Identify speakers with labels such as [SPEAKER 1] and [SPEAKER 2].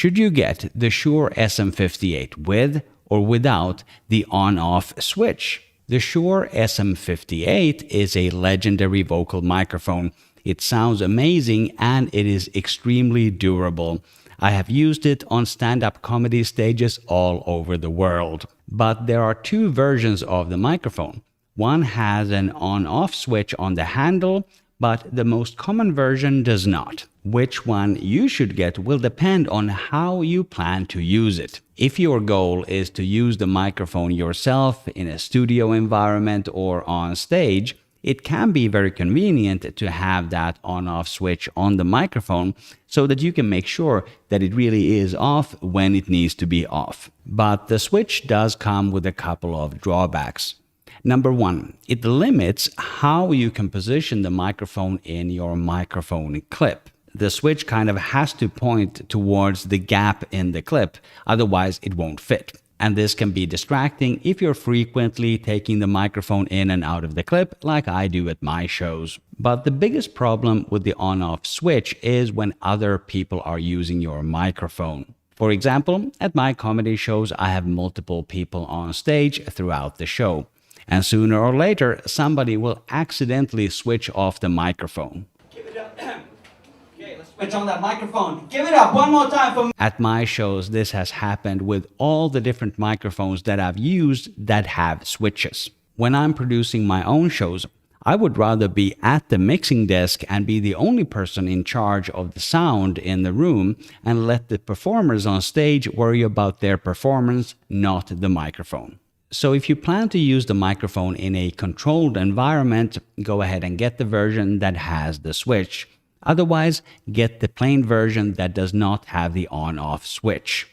[SPEAKER 1] Should you get the Shure SM58 with or without the on-off switch? The Shure SM58 is a legendary vocal microphone. It sounds amazing and it is extremely durable. I have used it on stand-up comedy stages all over the world. But there are two versions of the microphone. One has an on-off switch on the handle, but the most common version does not. Which one you should get will depend on how you plan to use it. If your goal is to use the microphone yourself in a studio environment or on stage, it can be very convenient to have that on-off switch on the microphone so that you can make sure that it really is off when it needs to be off. But the switch does come with a couple of drawbacks. Number one, it limits how you can position the microphone in your microphone clip. The switch kind of has to point towards the gap in the clip, otherwise it won't fit. And this can be distracting if you're frequently taking the microphone in and out of the clip like I do at my shows. But the biggest problem with the on-off switch is when other people are using your microphone. For example, at my comedy shows, I have multiple people on stage throughout the show. And sooner or later, somebody will accidentally switch off the microphone. Give it up. Okay, let's switch on that microphone. Give it up one more time for me. At my shows, this has happened with all the different microphones that I've used that have switches. When I'm producing my own shows, I would rather be at the mixing desk and be the only person in charge of the sound in the room and let the performers on stage worry about their performance, not the microphone. So if you plan to use the microphone in a controlled environment, go ahead and get the version that has the switch. Otherwise, get the plain version that does not have the on-off switch.